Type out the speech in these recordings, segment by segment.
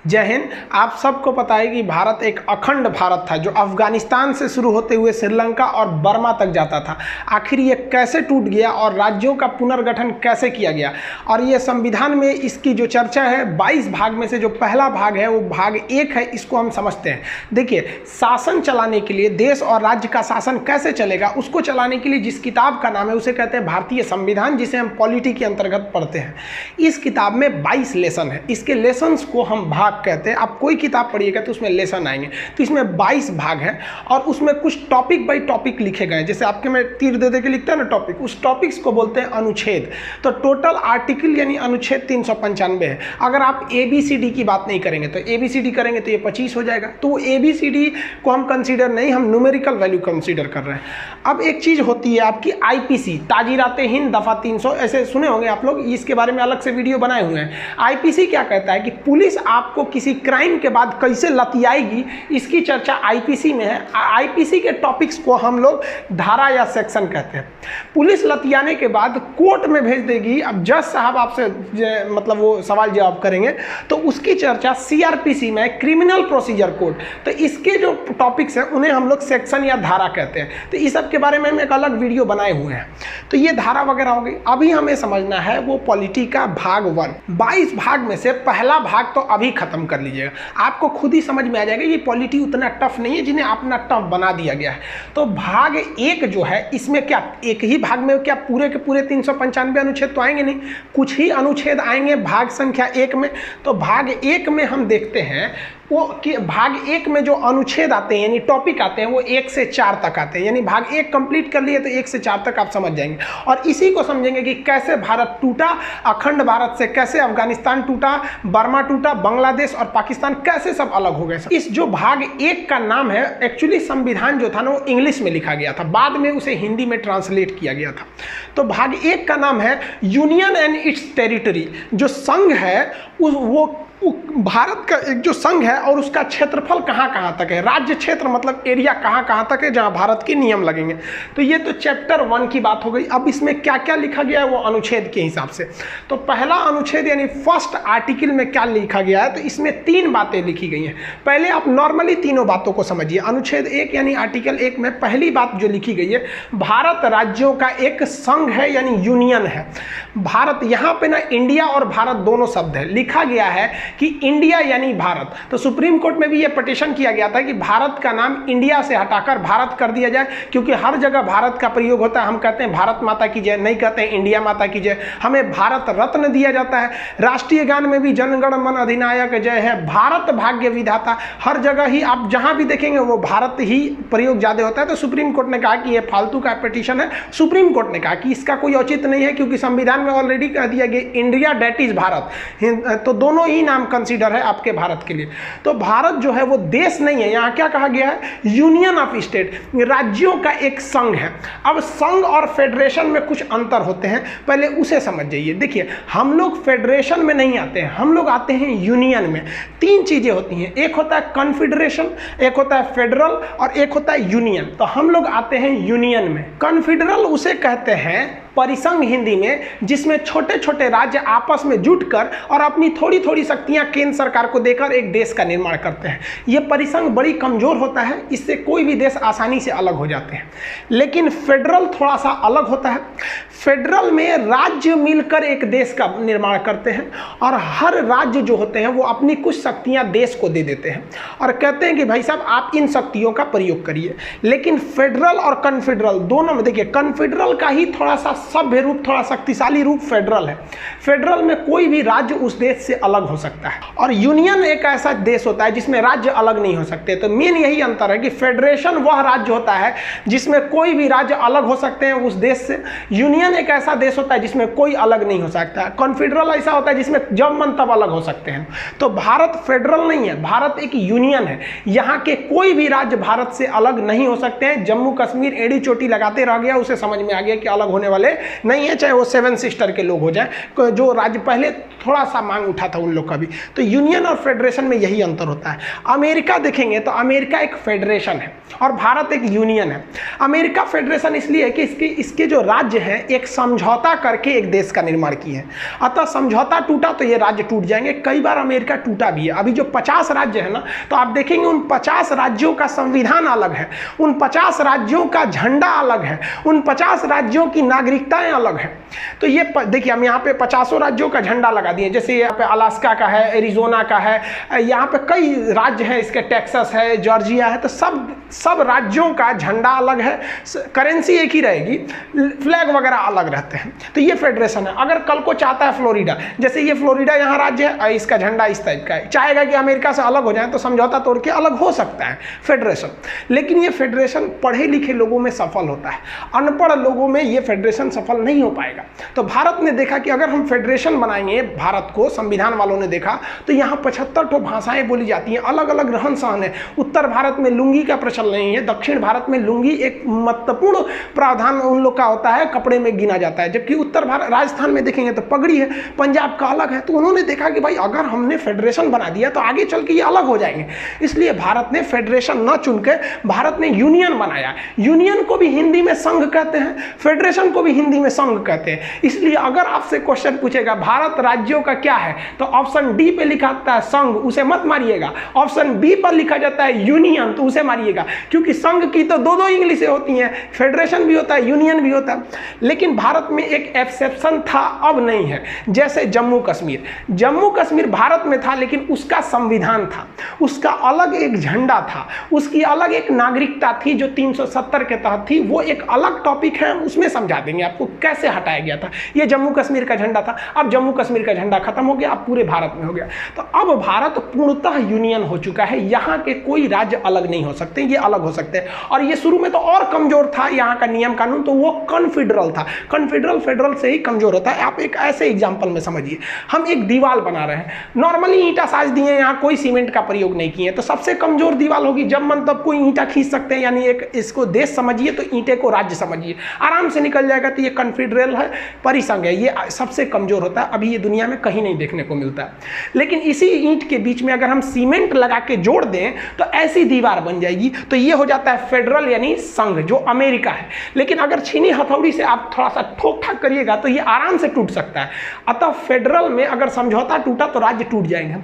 जय हिंद। आप सबको पता है कि भारत एक अखंड भारत था जो अफगानिस्तान से शुरू होते हुए श्रीलंका और बर्मा तक जाता था। आखिर ये कैसे टूट गया और राज्यों का पुनर्गठन कैसे किया गया, और ये संविधान में इसकी जो चर्चा है 22 भाग में से जो पहला भाग है वो भाग 1 है, इसको हम समझते हैं। देखिए, शासन चलाने के लिए, देश और राज्य का शासन कैसे चलेगा उसको चलाने के लिए जिस किताब का नाम है उसे कहते हैं भारतीय संविधान, जिसे हम पॉलिटी के अंतर्गत पढ़ते हैं। इस किताब में 22 लेसन है। इसके लेसन्स को हम भाग कहते हैं। आप कोई किताब पढ़िएगा तो उसमें लेसन आएंगे, तो इसमें 22 भाग है और उसमें कुछ टॉपिक बाय टॉपिक लिखे गए। जैसे आपके में तीर दे के लिखते हैं ना टॉपिक, उस टॉपिक्स को बोलते हैं अनुच्छेद। तो टोटल आर्टिकल यानी अनुच्छेद 395 है। अगर आप ABCD की बात नहीं करेंगे तो ABCD करेंगे तो ये 25 हो जाएगा। तो ABCD को हम कंसीडर नहीं, हम न्यूमेरिकल वैल्यू कंसीडर कर रहे हैं। अब एक चीज़ होती है आपकी IPC, ताजीराते हिंद दफ़ा 300, ऐसे सुने होंगे आप लोग, इसके बारे में अलग से वीडियो बनाए हुए हैं। IPC क्या कहता है कि पुलिस आपको किसी क्राइम के बाद कैसे लतियाएगी, इसकी चर्चा IPC में है। IPC के टॉपिक्स को हम लोग धारा या सेक्शन कहते हैं। पुलिस लतियाने के बाद कोर्ट में भेज देगी। अब जज साहब आपसे मतलब वो सवाल जवाब करेंगे, तो उसकी चर्चा CRPC में, क्रिमिनल प्रोसीजर कोड। तो इसके जो टॉपिक्स हैं उन्हें हम लोग सेक्शन या धारा कहते हैं। तो इस सब के बारे में हम एक अलग वीडियो बनाए हुए हैं। तो ये धारा वगैरह हो गई। अभी हमें समझना है वो पॉलिटी का भाग 1। 22 भाग में से पहला भाग तो अभी खत्म कर लीजिएगा, आपको खुद ही समझ में आ जाएगा ये पॉलिटी उतना टफ नहीं है जिन्हें अपना टफ बना दिया गया है। तो भाग 1 जो है, इसमें क्या एक ही भाग में क्या पूरे के पूरे 395 अनुच्छेद तो आएंगे नहीं, कुछ ही अनुच्छेद आएंगे भाग संख्या 1 में। तो भाग 1 में हम देखते हैं वो कि भाग 1 में जो अनुच्छेद आते हैं यानी टॉपिक आते हैं वो 1 से 4 तक आते हैं। यानी भाग 1 कंप्लीट कर लिए तो 1 से 4 तक आप समझ जाएंगे, और इसी को समझेंगे कि कैसे भारत टूटा, अखंड भारत से कैसे अफगानिस्तान टूटा, बर्मा टूटा, बांग्लादेश और पाकिस्तान कैसे सब अलग हो गए। इस जो भाग 1 का नाम है, एक्चुअली संविधान जो था ना वो इंग्लिश में लिखा गया था, बाद में उसे हिंदी में ट्रांसलेट किया गया था। तो भाग 1 का नाम है यूनियन एंड इट्स टेरिटरी। जो संघ है वो भारत का एक जो संघ है और उसका क्षेत्रफल कहाँ कहाँ तक है, राज्य क्षेत्र मतलब एरिया कहाँ कहाँ तक है जहाँ भारत के नियम लगेंगे। तो ये तो चैप्टर 1 की बात हो गई। अब इसमें क्या क्या लिखा गया है वो अनुच्छेद के हिसाब से। तो पहला अनुच्छेद यानी फर्स्ट आर्टिकल में क्या लिखा गया है, तो इसमें 3 बातें लिखी गई हैं। पहले आप नॉर्मली तीनों बातों को समझिए। अनुच्छेद 1 यानी आर्टिकल 1 में पहली बात जो लिखी गई है, भारत राज्यों का एक संघ है यानी यूनियन है। भारत, यहाँ पे ना इंडिया और भारत दोनों शब्द है, लिखा गया है कि इंडिया यानी भारत। तो सुप्रीम कोर्ट में भी यह पिटीशन किया गया था कि भारत का नाम इंडिया से हटाकर भारत कर दिया जाए, क्योंकि हर जगह भारत का प्रयोग होता है। हम कहते हैं भारत माता की जय, नहीं कहते हैं इंडिया माता की जय। हमें भारत रत्न दिया जाता है। राष्ट्रीय गान में भी जनगण मन अधिनायक जय है, भारत भाग्य विधाता। हर जगह ही आप जहां भी देखेंगे वो भारत ही प्रयोग ज्यादा होता है। तो सुप्रीम कोर्ट ने कहा कि यह फालतू का पिटीशन है। सुप्रीम कोर्ट ने कहा कि इसका कोई औचित्य नहीं है, क्योंकि संविधान में ऑलरेडी कह दिया गया इंडिया डेट इज भारत, तो दोनों ही नाम कंसीडर है आपके भारत के लिए। तो भारत जो है वो देश नहीं है, यहाँ क्या कहा गया है, यूनियन ऑफ स्टेट, राज्यों का एक संघ है। अब संघ और फेडरेशन में कुछ अंतर होते हैं, पहले उसे समझ जाइए। देखिए, हम लोग फेडरेशन में नहीं आते हैं, हम लोग आते हैं यूनियन में। 3 चीजें होती हैं, एक होता है कॉन्फेडरेशन, एक होता है फेडरल और एक होता है यूनियन। तो हम लोग आते हैं यूनियन में। कॉन्फेडरल उसे कहते हैं परिसंघ हिंदी में, जिसमें छोटे छोटे राज्य आपस में जुटकर और अपनी थोड़ी थोड़ी शक्तियां केंद्र सरकार को देकर एक देश का निर्माण करते हैं। यह परिसंघ बड़ी कमजोर होता है, इससे कोई भी देश आसानी से अलग हो जाते हैं। लेकिन फेडरल थोड़ा सा अलग होता है। फेडरल में राज्य मिलकर एक देश का निर्माण करते हैं और हर राज्य जो होते हैं वो अपनी कुछ शक्तियां देश को दे देते हैं और कहते हैं कि भाई साहब आप इन शक्तियों का प्रयोग करिए। लेकिन फेडरल और कॉन्फेडरल दोनों में देखिए, कॉन्फेडरल का ही थोड़ा सा सभ्य रूप, थोड़ा शक्तिशाली रूप फेडरल है। फेडरल में कोई भी राज्य उस देश से अलग हो सकता है, और यूनियन एक ऐसा देश होता है जिसमें राज्य अलग नहीं हो सकते। तो मेन यही अंतर है कि फेडरेशन वह राज्य होता है जिसमें कोई भी राज्य अलग हो सकते हैं उस देश से। यूनियन एक ऐसा देश होता है जिसमें कोई अलग नहीं हो सकता। कॉन्फेडरल ऐसा होता है जिसमें जब मन तब अलग हो सकते हैं। तो भारत फेडरल नहीं है, भारत एक यूनियन है। यहाँ के कोई भी राज्य भारत से अलग नहीं हो सकते हैं। जम्मू कश्मीर एड़ी चोटी लगाते रह गया, उसे समझ में आ गया कि अलग होने वाले रहे नहीं है, चाहे वो 7 सिस्टर के लोग हो जाए, जो राज्य पहले थोड़ा सा मांग उठा था उन लोग का भी। तो यूनियन और फेडरेशन में यही अंतर होता है। अमेरिका देखेंगे तो अमेरिका एक फेडरेशन है और भारत एक यूनियन है। अमेरिका फेडरेशन इसलिए है कि इसके जो राज्य हैं एक समझौता करके एक देश का निर्माण किए हैं, अतः समझौता टूटा तो ये राज्य टूट जाएंगे। कई बार अमेरिका टूटा भी है। अभी जो 50 राज्य है ना, तो आप देखेंगे उन 50 राज्यों का संविधान अलग है, उन 50 राज्यों का झंडा अलग है, उन 50 राज्यों की नागरिकताएं अलग है। तो ये देखिए, हम यहाँ पे 50 राज्यों का झंडा लगा दिए, जैसे यहाँ पे अलास्का का है, एरिजोना का है, यहाँ पे कई राज्य हैं, इसके टेक्सास है, जॉर्जिया है। तो सब राज्यों का झंडा अलग है, करेंसी एक ही रहेगी, फ्लैग वगैरह अलग रहते हैं। तो ये फेडरेशन है। अगर कल को चाहता है फ्लोरिडा, जैसे ये फ्लोरिडा यहाँ राज्य है, इसका झंडा इस टाइप का है, चाहेगा कि अमेरिका से अलग हो जाए तो समझौता तोड़ के अलग हो सकता है फेडरेशन। लेकिन ये फेडरेशन पढ़े लिखे लोगों में सफल होता है, अनपढ़ लोगों में ये फेडरेशन सफल नहीं हो पाएगा। तो भारत ने देखा कि अगर हम फेडरेशन बनाएंगे, भारत को संविधान वालों ने देखा तो यहाँ 75 ठो भाषाएं बोली जाती हैं, अलग अलग रहन सहन है। उत्तर भारत में लुंगी का प्रचलन नहीं है, दक्षिण भारत में लुंगी एक महत्वपूर्ण प्रावधान उन लोग का होता है, कपड़े में गिना जाता है। जबकि उत्तर भारत राजस्थान में देखेंगे तो पगड़ी है, पंजाब का अलग है। तो उन्होंने देखा कि भाई अगर हमने फेडरेशन बना दिया तो आगे चल के ये अलग हो जाएंगे, इसलिए भारत ने फेडरेशन न चुन के भारत ने यूनियन बनाया। यूनियन को भी हिंदी में संघ कहते हैं, फेडरेशन को भी हिंदी में संघ कहते हैं। इसलिए अगर आपसे क्वेश्चन पूछेगा भारत राज्यों का क्या है, तो ऑप्शन डी पे लिखा होता है संघ, उसे मत मारिएगा। ऑप्शन बी पर लिखा जाता है यूनियन, तो उसे मारिएगा, क्योंकि संघ की तो दो इंग्लिशें होती हैं, फेडरेशन भी होता है, यूनियन भी होता है। लेकिन भारत में एक एक्सेप्शन था, अब नहीं है। जैसे जम्मू कश्मीर भारत में था, लेकिन उसका संविधान था, उसका अलग एक झंडा था, उसकी अलग एक नागरिकता थी जो 370 के तहत थी। वो एक अलग टॉपिक है, उसमें समझा देंगे आपको कैसे हटाया गया था। ये जम्मू कश्मीर का झंडा था, अब जम्मू कश्मीर का झंडा खत्म हो गया, अब पूरे भारत में हो गया। तो अब भारत पूर्णतः यूनियन हो चुका है, यहाँ के कोई राज्य अलग नहीं हो सकते, ये अलग हो सकते हैं। और ये शुरू में तो और कमजोर था यहाँ का नियम कानून, तो वो कॉन्फेडरल था। कॉन्फेडरल फेडरल से ही कमजोर होता है। आप एक ऐसे एग्जाम्पल में समझिए, हम एक दीवार बना रहे हैं, नॉर्मली ईंटा साज दिए, यहाँ कोई सीमेंट का प्रयोग नहीं किए, तो सबसे कमजोर दीवार होगी। जब मन तब कोई ईंटा खींच सकते हैं, यानी एक इसको देश समझिए तो ईंटे को राज्य समझिए, आराम से निकल जाएगा। तो ये कॉन्फेडरल है, परिसंघ है, ये सबसे कमजोर होता है। अभी ये दुनिया में कहीं नहीं देखने को मिलता है। लेकिन इसी ईंट के बीच में अगर हम सीमेंट लगा के जोड़ दें तो ऐसी दीवार बन जाएगी। तो ये हो जाता है फेडरल यानी संघ, जो अमेरिका है। लेकिन अगर छीनी हथौड़ी से आप थोड़ा सा ठोक ठाक करिएगा तो ये आराम से टूट सकता है। अतः फेडरल में अगर समझौता टूटा तो राज्य टूट जाएंगे।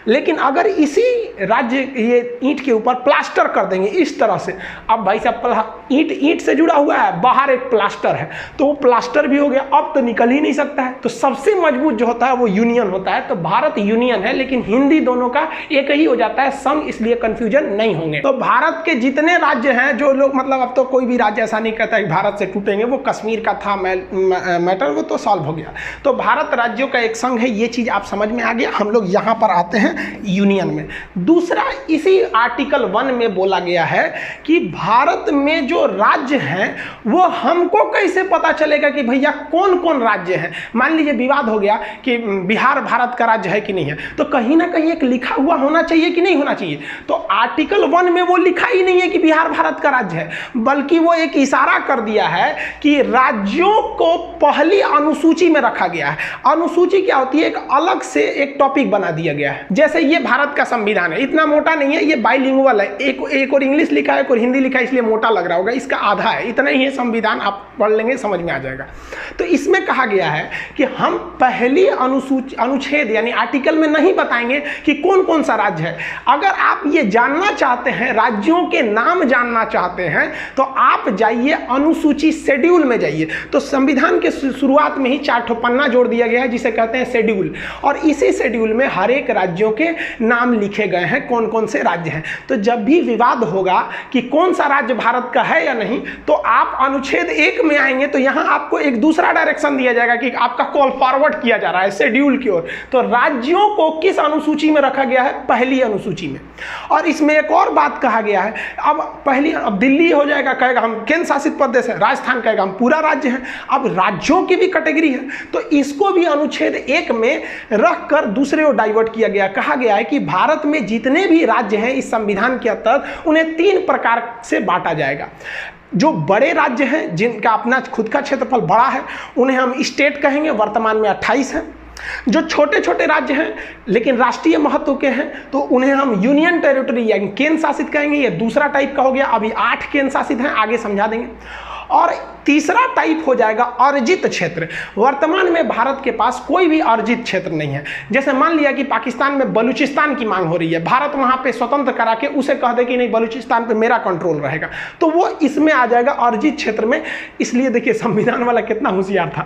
लेकिन अगर इसी राज्य ये ईंट के ऊपर प्लास्टर कर देंगे इस तरह से, अब भाई साहब ईंट से जुड़ा हुआ है, बाहर एक प्लास्टर है, तो वो प्लास्टर भी हो गया, अब तो निकल ही नहीं सकता है। तो सबसे मजबूत जो होता है वो यूनियन होता है। तो भारत यूनियन है, लेकिन हिंदी दोनों का एक ही हो जाता है, संघ, इसलिए कंफ्यूजन नहीं होंगे। तो भारत के जितने राज्य हैं, जो लोग मतलब अब तो कोई भी राज्य ऐसा नहीं कहता कि भारत से टूटेंगे, वो कश्मीर का था मैटर, वो तो सॉल्व हो गया। तो भारत राज्यों का एक संघ है, ये चीज आप समझ में आ गया। हम लोग यहाँ पर आते हैं यूनियन में। दूसरा, इसी आर्टिकल 1 में बोला गया है कि भारत में जो राज्य हैं वो हमको कैसे पता चलेगा कि भैया कौन कौन राज्य हैं। मान लीजिए विवाद हो गया कि बिहार भारत का राज्य है कि नहीं है, तो कहीं ना कहीं एक लिखा हुआ होना चाहिए कि नहीं होना चाहिए। तो आर्टिकल 1 में वो लिखा ही नहीं है कि बिहार भारत का राज्य है, बल्कि वो एक इशारा कर दिया है कि राज्यों को पहली अनुसूची में रखा गया है। अनुसूची क्या होती है? एक अलग से एक टॉपिक बना दिया गया है। जैसे ये भारत का संविधान है, इतना मोटा नहीं है, ये बाइलिंगुअल है, एक और इंग्लिश लिखा है, एक और हिंदी लिखा है, इसलिए मोटा लग रहा होगा। इसका आधा है, इतना ही है संविधान, आप पढ़ लेंगे समझ में आ जाएगा। तो इसमें कहा गया है कि हम पहली अनुच्छेद यानी आर्टिकल में नहीं बताएंगे कि कौन कौन सा राज्य है। अगर आप ये जानना चाहते हैं, राज्यों के नाम जानना चाहते हैं, तो आप जाइए अनुसूची शेड्यूल में जाइए। तो संविधान के शुरुआत में ही 4 ठो पन्ना जोड़ दिया गया है जिसे कहते हैं शेड्यूल, और इसी शेड्यूल में हर एक राज्यों के नाम लिखे गए हैं, कौन कौन से राज्य हैं। तो जब भी विवाद होगा कि कौन सा राज्य भारत का है या नहीं, तो आप अनुच्छेद 1 में आएंगे तो यहां आपको एक दूसरा डायरेक्शन दिया जाएगा कि आपका कॉल फॉरवर्ड किया जा रहा है शेड्यूल की ओर। तो राज्यों को किस अनुसूची में रखा गया है? पहली अनुसूची में। और इसमें एक और बात कहा गया है, अब दिल्ली हो जाएगा, कहेगा हम केंद्र शासित प्रदेश है, राजस्थान कहेगा हम पूरा राज्य है। अब राज्यों की भी कैटेगरी है, तो इसको भी अनुच्छेद 1 में रखकर दूसरे ओर डाइवर्ट किया गया। कहा गया है कि भारत में जितने भी राज्य हैं इस संविधान के अंतर्गत उन्हें 3 प्रकार से बांटा जाएगा। जो बड़े राज्य हैं जिनका अपना खुद का क्षेत्रफल बड़ा है उन्हें हम स्टेट कहेंगे, वर्तमान में 28 हैं। जो छोटे छोटे राज्य हैं लेकिन राष्ट्रीय महत्व के हैं तो उन्हें हम यूनियन टेरिटरी यानी केंद्र शासित कहेंगे। ये दूसरा टाइप का हो गया। अभी 8 केंद्र शासित हैं, आगे समझा देंगे। और तीसरा टाइप हो जाएगा अर्जित क्षेत्र। वर्तमान में भारत के पास कोई भी अर्जित क्षेत्र नहीं है। जैसे मान लिया कि पाकिस्तान में बलूचिस्तान की मांग हो रही है, भारत वहां पे स्वतंत्र करा के उसे कह दे कि नहीं बलूचिस्तान पे मेरा कंट्रोल रहेगा, तो वो इसमें आ जाएगा अर्जित क्षेत्र में। इसलिए देखिए संविधान वाला कितना होशियार था,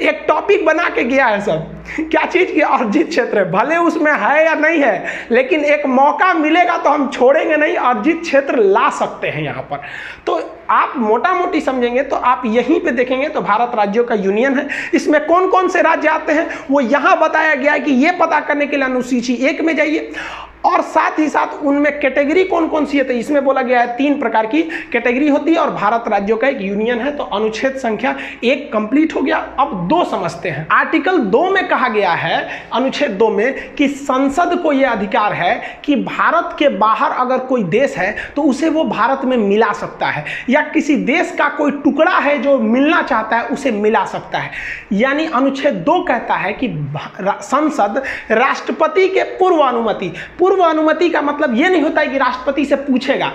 एक टॉपिक बना के गया है सब, क्या चीज की अर्जित क्षेत्र है, भले उसमें है या नहीं है लेकिन एक मौका मिलेगा तो हम छोड़ेंगे नहीं, अर्जित क्षेत्र ला सकते हैं यहाँ पर। तो आप मोटा मोटी समझेंगे तो आप यहीं पे देखेंगे तो भारत राज्यों का यूनियन है। इसमें कौन कौन से राज्य आते हैं वो यहां बताया गया है कि ये पता करने के लिए अनुसूची 1 में जाइए। और साथ ही साथ उनमें कैटेगरी कौन कौन सी है तो इसमें बोला गया है 3 प्रकार की कैटेगरी होती है और भारत राज्यों का एक यूनियन है। तो अनुच्छेद संख्या 1 कंप्लीट हो गया। अब 2 समझते हैं। आर्टिकल 2 में कहा गया है, अनुच्छेद 2 में, कि संसद को यह अधिकार है कि भारत के बाहर अगर कोई देश है तो उसे वो भारत में मिला सकता है, या किसी देश का कोई टुकड़ा है जो मिलना चाहता है उसे मिला सकता है। यानी अनुच्छेद 2 कहता है कि संसद राष्ट्रपति के पूर्व अनुमति का मतलब यह नहीं होता है कि राष्ट्रपति से पूछेगा।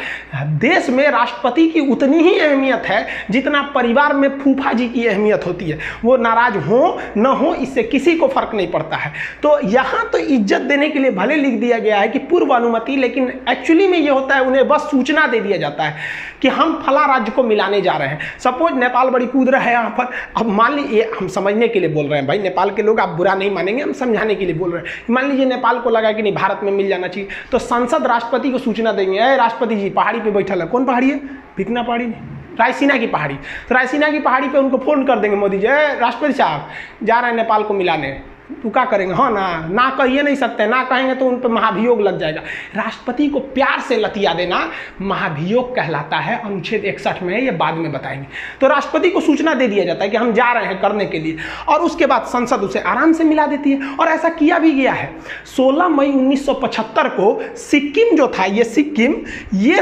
देश में राष्ट्रपति की उतनी ही अहमियत है जितना परिवार में फूफा जी की अहमियत होती है। वो नाराज हो न हो इससे किसी को फर्क नहीं पड़ता है। तो यहां तो इज्जत देने के लिए भले लिख दिया गया है कि पूर्व अनुमति, लेकिन एक्चुअली में यह होता है उन्हें बस सूचना दे दिया जाता है कि हम फला राज्य को मिलाने जा रहे हैं। सपोज नेपाल बड़ी कूद रहा है यहाँ पर। अब मान लीजिए, हम समझने के लिए बोल रहे हैं भाई, नेपाल के लोग आप बुरा नहीं मानेंगे, हम समझाने के लिए बोल रहे हैं। मान लीजिए नेपाल को लगा कि नहीं भारत में मिल जाना चाहिए, तो संसद राष्ट्रपति को सूचना देंगे, अरे राष्ट्रपति जी पहाड़ी पे बैठल है। कौन पहाड़ी है? भिकना पहाड़ी नहीं, रायसीना की पहाड़ी। तो रायसीना की पहाड़ी पे उनको फोन कर देंगे, मोदी जी राष्ट्रपति साहब जा रहे हैं नेपाल को मिलाने, तो क्या करेंगे? हाँ ना कहिए नहीं सकते, ना कहेंगे तो उन पर महाभियोग लग जाएगा। राष्ट्रपति को प्यार से लतिया देना महाभियोग कहलाता है, अनुच्छेद 61 में, ये बाद में बताएंगे। तो राष्ट्रपति को सूचना दे दिया जाता है कि हम जा रहे हैं करने के लिए, और उसके बाद संसद उसे आराम से मिला देती है। और ऐसा किया भी गया है। 16 मई 1975 को सिक्किम जो था, ये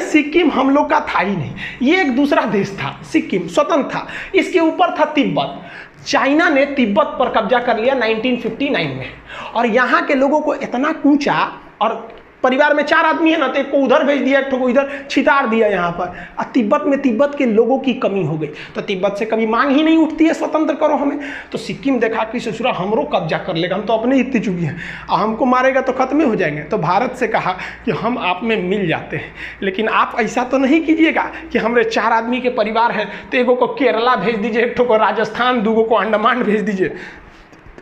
सिक्किम हम लोग का था ही नहीं, ये एक दूसरा देश था। सिक्किम स्वतंत्र था, इसके ऊपर था तिब्बत। चाइना ने तिब्बत पर कब्जा कर लिया 1959 में, और यहाँ के लोगों को इतना कूचा, और परिवार में 4 आदमी है ना, तो एक को उधर भेज दिया, एक को इधर छितार दिया यहाँ पर। और तिब्बत में तिब्बत के लोगों की कमी हो गई, तो तिब्बत से कभी मांग ही नहीं उठती है स्वतंत्र करो हमें। तो सिक्किम देखा कि ससुरा हमरो कब्जा कर लेगा, हम तो अपने इतने चुकी हैं, हमको मारेगा तो खत्म हो जाएंगे। तो भारत से कहा कि हम आप में मिल जाते हैं, लेकिन आप ऐसा तो नहीं कीजिएगा कि हमारे 4 आदमी के परिवार है तो एगो को केरला भेज दीजिए, एक को राजस्थान, 2 को अंडमान भेज दीजिए।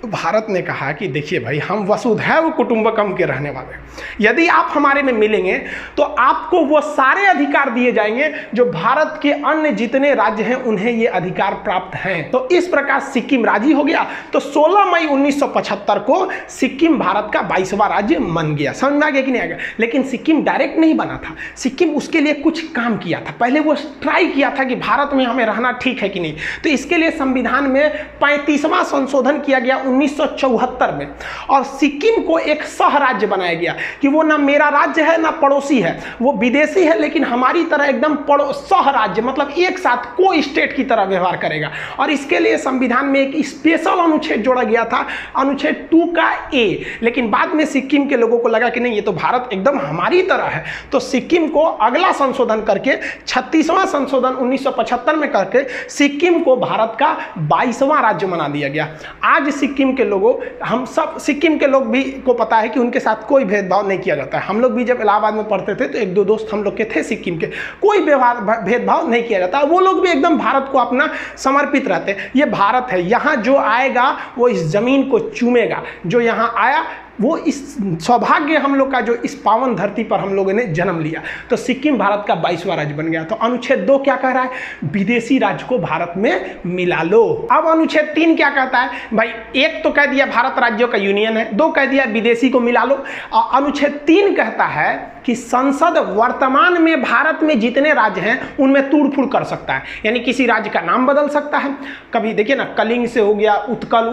तो भारत ने कहा कि देखिए भाई, हम वसुधैव कुटुंबकम के रहने वाले हैं, यदि आप हमारे में मिलेंगे तो आपको वो सारे अधिकार दिए जाएंगे जो भारत के अन्य जितने राज्य हैं उन्हें ये अधिकार प्राप्त हैं। तो इस प्रकार सिक्किम राजी हो गया। तो 16 मई 1975 को सिक्किम भारत का 22वां राज्य बन गया। समझ में आ गया कि नहीं आ गया? लेकिन सिक्किम डायरेक्ट नहीं बना था, सिक्किम उसके लिए कुछ काम किया था। पहले वो ट्राई किया था कि भारत में हमें रहना ठीक है कि नहीं। तो इसके लिए संविधान में 35वां संशोधन किया गया 1974 में, और सिक्किम को एक सह राज्य बनाया गया कि वो ना मेरा राज्य है ना पड़ोसी है, वो विदेशी है लेकिन हमारी तरह एकदम सह राज्य, मतलब एक साथ को स्टेट की तरह व्यवहार करेगा। और इसके लिए संविधान में एक स्पेशल अनुच्छेद जोड़ा गया था, अनुच्छेद 2 का ए। लेकिन बाद में सिक्किम के लोगों को लगा कि नहीं, ये तो भारत एकदम हमारी तरह है। तो सिक्किम को अगला संशोधन करके 36वां संशोधन 1975 में करके सिक्किम को भारत का 22वां राज्य बना दिया गया। आज सिक्किम के लोगों, हम सब सिक्किम के लोग भी को पता है कि उनके साथ कोई भेदभाव नहीं किया जाता है। हम लोग भी जब इलाहाबाद में पढ़ते थे तो 1-2 दोस्त हम लोग के थे सिक्किम के, कोई भेदभाव नहीं किया जाता। वो लोग भी एकदम भारत को अपना समर्पित रहते। ये भारत है, यहाँ जो आएगा वो इस जमीन को चूमेगा। जो यहाँ आया वो इस सौभाग्य हम लोग का, जो इस पावन धरती पर हम लोगों ने जन्म लिया। तो सिक्किम भारत का 22वां राज्य बन गया। तो अनुच्छेद 2 क्या कह रहा है? विदेशी राज्य को भारत में मिला लो। अब अनुच्छेद 3 क्या कहता है? भाई, एक तो कह दिया भारत राज्यों का यूनियन है, 2 कह दिया विदेशी को मिला लो। और अनुच्छेद 3 कहता है कि संसद वर्तमान में भारत में जितने राज्य हैं उनमें तोड़ फोड़ कर सकता है। यानी किसी राज्य का नाम बदल सकता है। कभी देखिए ना, कलिंग से हो गया उत्कल,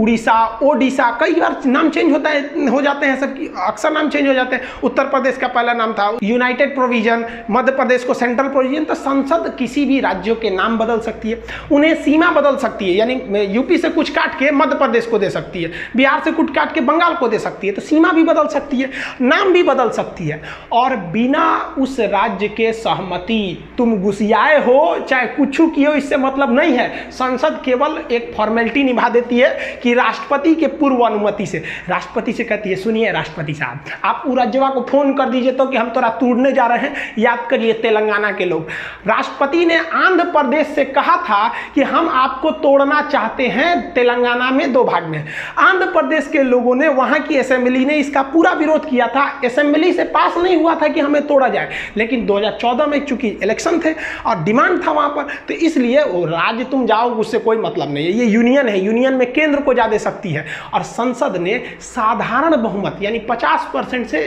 उड़ीसा, ओडिशा, कई बार नाम चेंज होता है हो जाते हैं, सबकी अक्सर नाम चेंज हो जाते हैं। उत्तर प्रदेश का पहला नाम था यूनाइटेड प्रोविजन, मध्य प्रदेश को सेंट्रल प्रोविजन। तो संसद किसी भी राज्यों के नाम बदल सकती है, उन्हें सीमा बदल सकती है, यानी यूपी से कुछ काट के मध्य प्रदेश को दे सकती है, बिहार से कुछ काट के बंगाल को दे सकती है। तो सीमा भी बदल सकती है, नाम भी बदल सकती है, और बिना उस राज्य के सहमति, तुम घुसियाए हो चाहे कुछ किए हो, इससे मतलब नहीं है। संसद केवल एक फॉर्मेलिटी निभा देती है कि राष्ट्रपति के पूर्व अनुमति से, राष्ट्रपति से कहती है सुनिए राष्ट्रपति साहब, आप राज्यवा को फोन कर दीजिए तो कि हम तोरा तोड़ने जा रहे हैं। याद करिए तेलंगाना के लोग, राष्ट्रपति ने आंध्र प्रदेश से कहा था कि हम आपको तोड़ना चाहते हैं तेलंगाना में 2 भाग में। आंध्र प्रदेश के लोगों ने, वहां की असेंबली ने इसका पूरा विरोध किया था। असेंबली से पास नहीं हुआ था कि हमें तोड़ा जाए, लेकिन 2014 में चूंकि इलेक्शन थे और डिमांड था वहां पर, तो इसलिए वो राज्य तुम जाओ उससे कोई मतलब नहीं है। ये यूनियन है, यूनियन में केंद्र को जा दे सकती है। और संसद ने साधारण बहुमत यानी 50% से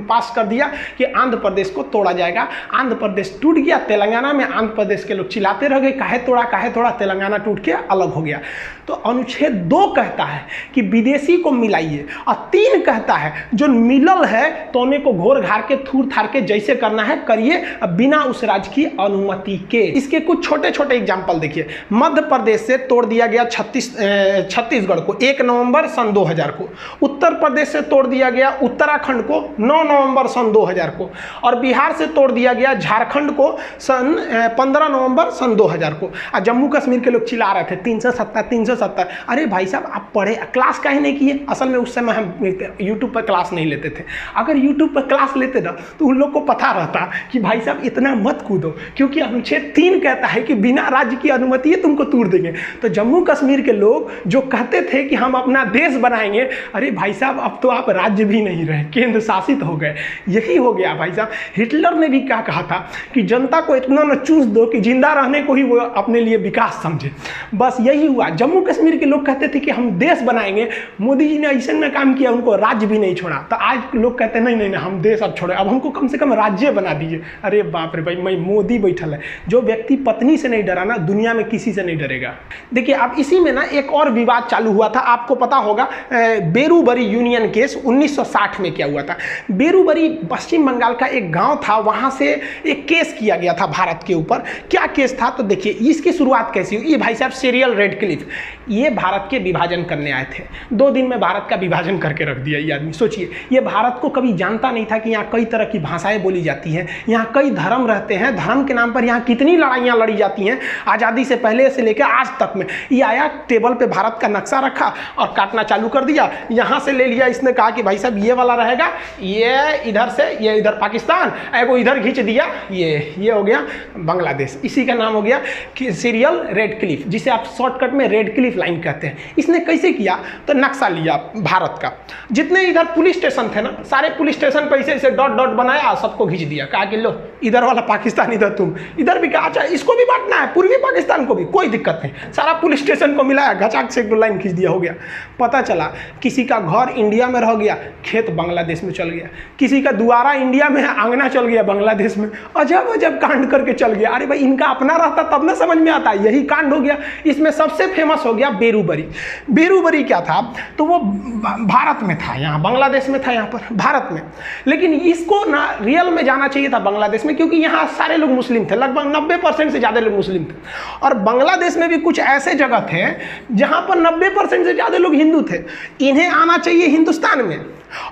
पास कर दिया कि आंध्र प्रदेश को तोड़ा जाएगा। आंध्र प्रदेश टूट गया। तेलंगाना में आंध्र प्रदेश के लोग चिल्लाते रह गए, काहे तोड़ा, तेलंगाना टूट के अलग हो गया। तो अनुच्छेद 2 कहता है कि विदेशी को मिलाइए, और 3 कहता है जो मिलल है तो उन्हें को घोर घार के थूर थार के जैसे करना है करिए, बिना उस राज्य की अनुमति के। इसके कुछ छोटे छोटे एग्जाम्पल देखिए। मध्य प्रदेश से तोड़ दिया गया छत्तीसगढ़ को 1 नवंबर सन 2000 को। उत्तर प्रदेश से तोड़ दिया गया उत्तराखंड को 9 नवंबर सन 2000 को। और बिहार से तोड़ दिया गया झारखंड को सन 15 नवंबर सन 2000 को। और जम्मू कश्मीर के लोग चिल्ला रहे थे 370। अरे भाई साहब, आप पढ़े, क्लास काहे नहीं किए? असल में उस समय हम यूट्यूब पर क्लास नहीं लेते थे। अगर यूट्यूब पर क्लास लेते ना तो उन लोग को पता रहता कि भाई साहब इतना मत कूदो, क्योंकि अनुच्छेद 3 कहता है कि बिना राज्य की अनुमति है तुमको तोड़ देंगे। तो जम्मू कश्मीर के लोग जो कहते थे कि हम अपना देश बनाएंगे, अरे भाई साहब अब तो आप राज्य भी नहीं रहे, केंद्र शासित हो गए। यही हो गया भाई साहब। हिटलर ने भी क्या कहा था कि जनता को इतना न चूस दो कि जिंदा रहने को ही वो अपने लिए विकास समझे। बस यही हुआ। जम्मू कश्मीर के लोग कहते थे कि हम देश बनाएंगे, मोदी जी ने ऐसे में काम किया, उनको राज्य भी नहीं छोड़ा। तो आज लोग कहते हैं नहीं, हम देश अब छोड़े, अब हमको कम से कम राज्य बना दीजिए। अरे बाप रे भाई, मैं मोदी बैठल है। जो व्यक्ति पत्नी से नहीं डरा ना, दुनिया में किसी से नहीं डरेगा। देखिए अब इसी में ना एक और विवाद चालू हुआ था, आपको पता होगा बेरूबरी यूनियन केस 1960 में क्या हुआ था। बेरूबरी पश्चिम बंगाल का एक गांव था, वहां से एक केस किया गया था भारत के ऊपर। क्या केस था तो देखिए इसकी शुरुआत कैसी हुई। ये भाई साहब सीरियल रेडक्लिफ, ये भारत के विभाजन करने आए थे। 2 दिन में भारत का विभाजन करके रख दिया ये आदमी। सोचिए, ये भारत को कभी जानता नहीं था कि यहाँ कई तरह की भाषाएं बोली जाती हैं, यहाँ कई धर्म रहते हैं, धर्म के नाम पर यहाँ कितनी लड़ाइयाँ लड़ी जाती हैं आज़ादी से पहले से लेकर आज तक में। ये आया टेबल पे भारत का नक्शा रखा और काटना चालू कर दिया। यहाँ से ले लिया, इसने कहा कि भाई साहब ये वाला रहेगा, ये इधर से, ये इधर पाकिस्तान, एगो इधर खींच दिया, ये हो गया बांग्लादेश। इसी का नाम हो गया कि सीरियल रेडक्लिफ, जिसे आप शॉर्टकट में रेडक्लिफ लाइन कहते हैं। इसने कैसे किया तो नक्शा लिया भारत का, जितने इधर पुलिस स्टेशन थे ना, सारे पुलिस स्टेशन पे ऐसे डॉट डॉट बनाया, सबको खींच दिया। कहा कि लो इधर वाला पाकिस्तान, इधर तुम, इधर भी कहा अच्छा इसको भी बांटना है, पूर्वी पाकिस्तान को भी, कोई दिक्कत नहीं। सारा पुलिस स्टेशन को मिलाया, घचाक से एक लाइन खींच दिया, हो गया। पता चला किसी का घर इंडिया में रह गया, खेत बांग्लादेश में चल गया। किसी का दुआरा इंडिया में है, आंगना चल गया बांग्लादेश में। अजब अजब कांड करके चल गया। अरे भाई इनका अपना रहता तब ना समझ में आता, यही कांड हो गया। इसमें सबसे फेमस हो गया बेरूबरी। बेरूबरी क्या था तो वो भारत में था, यहाँ बांग्लादेश में था, यहाँ पर भारत में। लेकिन इसको ना रियल में जाना चाहिए था बांग्लादेश में, क्योंकि यहाँ सारे लोग मुस्लिम थे, लगभग 90% से ज़्यादा लोग मुस्लिम थे। और बांग्लादेश में भी कुछ ऐसे जगह थे जहाँ पर 90% से ज़्यादा लोग हिंदू थे। इन्हें आना चाहिए हिंदुस्तान में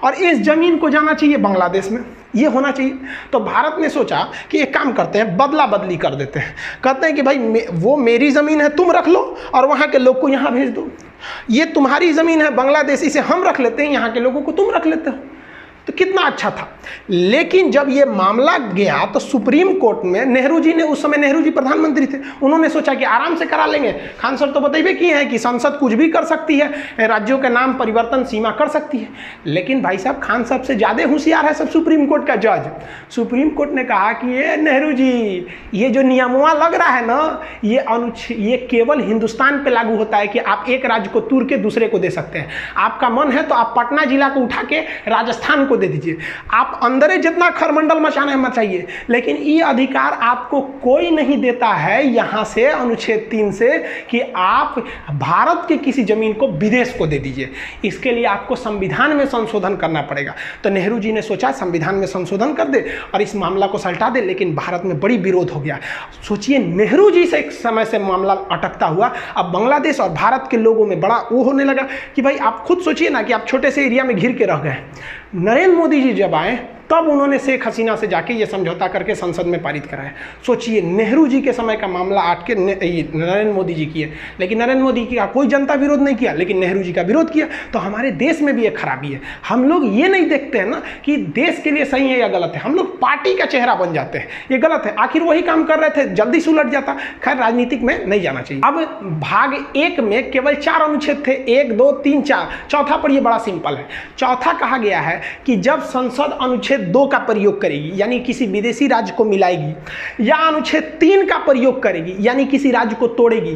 और इस जमीन को जाना चाहिए बांग्लादेश में, ये होना चाहिए। तो भारत ने सोचा कि एक काम करते हैं, बदला बदली कर देते हैं। कहते हैं कि भाई वो मेरी ज़मीन है, तुम रख लो और वहाँ के लोग को यहाँ भेज दो। ये तुम्हारी ज़मीन है बांग्लादेश, इसे हम रख लेते हैं, यहाँ के लोगों को तुम रख लेते हो। तो कितना अच्छा था। लेकिन जब ये मामला गया तो सुप्रीम कोर्ट में नेहरू जी ने, उस समय नेहरू जी प्रधानमंत्री थे, उन्होंने सोचा कि आराम से करा लेंगे। खान सर तो बताइए किए हैं कि संसद कुछ भी कर सकती है, राज्यों के नाम परिवर्तन सीमा कर सकती है। लेकिन भाई साहब खान साहब से ज़्यादा होशियार है सब सुप्रीम कोर्ट का जज। सुप्रीम कोर्ट ने कहा कि ये नेहरू जी, ये जो नियमवा लग रहा है ना, ये केवल हिंदुस्तान पर लागू होता है कि आप एक राज्य को तोड़ के दूसरे को दे सकते हैं। आपका मन है तो आप पटना जिला को उठा के राजस्थान को दे दीजिए, आप अंदर जितना खरमंडल मचाना है मचाइए, लेकिन ये अधिकार आपको कोई नहीं देता है यहां से अनुच्छेद 3 से कि आप भारत के किसी जमीन को विदेश को दे दीजिए। इसके लिए आपको संविधान में संशोधन करना पड़ेगा। तो नेहरू जी ने सोचा संविधान में संशोधन कर दे और इस मामला को सल्टा दे, लेकिन भारत में बड़ी विरोध हो गया। सोचिए नेहरू जी से एक समय से मामला अटकता हुआ अब बांग्लादेश और भारत के लोगों में बड़ा वो होने लगा कि भाई आप खुद सोचिए ना कि आप छोटे से एरिया में घिर के रह गए। नरेंद्र मोदी जी जब आए तब उन्होंने शेख हसीना से जाके ये समझौता करके संसद में पारित कराया। सोचिए नेहरू जी के समय का मामला आट के नरेंद्र मोदी जी किए, लेकिन नरेंद्र मोदी का कोई जनता विरोध नहीं किया, लेकिन नेहरू जी का विरोध किया। तो हमारे देश में भी एक खराबी है, हम लोग ये नहीं देखते हैं ना कि देश के लिए सही है या गलत है, हम लोग पार्टी का चेहरा बन जाते हैं। ये गलत है, आखिर वही काम कर रहे थे, जल्दी से उलट जाता। खैर राजनीतिक में नहीं जाना चाहिए। अब भाग 1 में केवल 4 अनुच्छेद थे, 1, 2, 3, 4। चौथा पर ये बड़ा सिंपल है। चौथा कहा गया है कि जब संसद अनुच्छेद 2 का प्रयोग करेगी यानी किसी विदेशी राज्य को मिलाएगी, या अनुच्छेद 3 का प्रयोग करेगी यानी किसी राज्य को तोड़ेगी,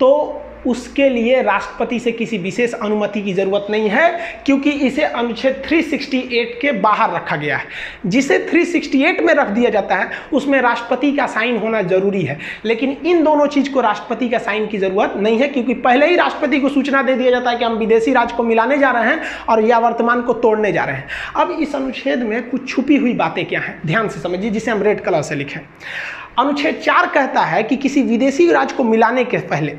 तो उसके लिए राष्ट्रपति से किसी विशेष अनुमति की जरूरत नहीं है, क्योंकि इसे अनुच्छेद 368 के बाहर रखा गया है। जिसे 368 में रख दिया जाता है उसमें राष्ट्रपति का साइन होना जरूरी है, लेकिन इन दोनों चीज को राष्ट्रपति का साइन की जरूरत नहीं है, क्योंकि पहले ही राष्ट्रपति को सूचना दे दिया जाता है कि हम विदेशी राज्य को मिलाने जा रहे हैं और या वर्तमान को तोड़ने जा रहे हैं। अब इस अनुच्छेद में कुछ छुपी हुई बातें क्या हैं, ध्यान से समझिए, जिसे हम रेड कलर से लिखें। अनुच्छेद 4 कहता है कि किसी विदेशी राज्य को मिलाने के पहले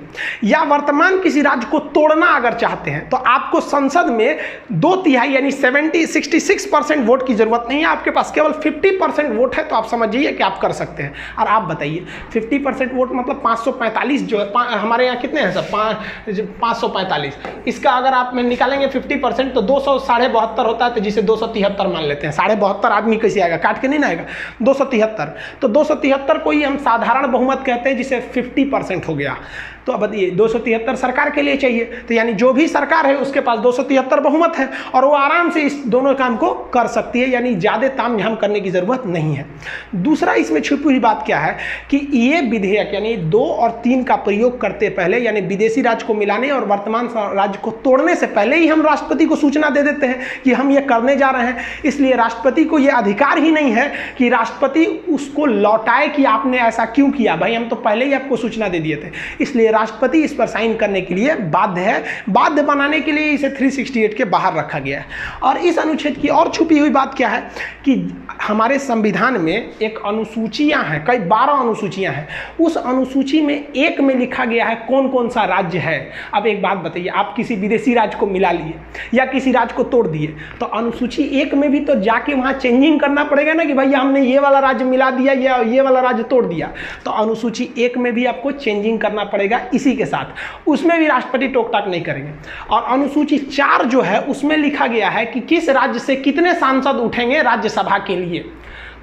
या वर्तमान किसी राज्य को तोड़ना अगर चाहते हैं तो आपको संसद में 2/3 यानी 66% वोट की जरूरत नहीं है, आपके पास केवल 50% वोट है। तो आप समझिए कि आप कर सकते हैं। और आप बताइए 50% वोट मतलब 545 जो है, हमारे यहाँ कितने हैं सर, 545। इसका अगर आप में निकालेंगे 50% तो 272 होता है, तो जिसे 273 मान लेते हैं। 72 आदमी कैसे आएगा, काट के नहीं ना आएगा, 273। तो 273 को ही हम साधारण बहुमत कहते हैं, जिसे 50% हो गया। तो अब बताइए 273 सरकार के लिए चाहिए, तो यानी जो भी सरकार है उसके पास 273 बहुमत है और वो आराम से इस दोनों काम को कर सकती है, यानी ज़्यादा तामझाम करने की ज़रूरत नहीं है। दूसरा इसमें छुपी हुई बात क्या है कि ये विधेयक यानी 2 और 3 का प्रयोग करते पहले, यानी विदेशी राज्य को मिलाने और वर्तमान राज्य को तोड़ने से पहले ही हम राष्ट्रपति को सूचना दे देते हैं कि हम ये करने जा रहे हैं। इसलिए राष्ट्रपति को ये अधिकार ही नहीं है कि राष्ट्रपति उसको लौटाए कि आपने ऐसा क्यों किया, भाई हम तो पहले ही आपको सूचना दे दिए थे। इसलिए राष्ट्रपति इस पर साइन करने के लिए बाध्य है। बाध्य बनाने के लिए इसे 368 के बाहर रखा गया है। और इस अनुच्छेद की और छुपी हुई बात क्या है कि हमारे संविधान में एक अनुसूचियां हैं, कई 12 अनुसूचियां हैं। उस अनुसूची में 1 में लिखा गया है कौन कौन सा राज्य है। अब एक बात बताइए, आप किसी विदेशी राज्य को मिला लिए या किसी राज्य को तोड़ दिए, तो अनुसूची 1 में भी तो जाके वहां चेंजिंग करना पड़ेगा ना कि भाई हमने ये वाला राज्य मिला दिया या ये वाला राज्य तोड़ दिया। तो अनुसूची 1 में भी आपको चेंजिंग करना पड़ेगा इसी के साथ, उसमें भी राष्ट्रपति टोक टाक नहीं करेंगे। और अनुसूची 4 जो है उसमें लिखा गया है कि किस राज्य से कितने सांसद उठेंगे राज्यसभा के लिए।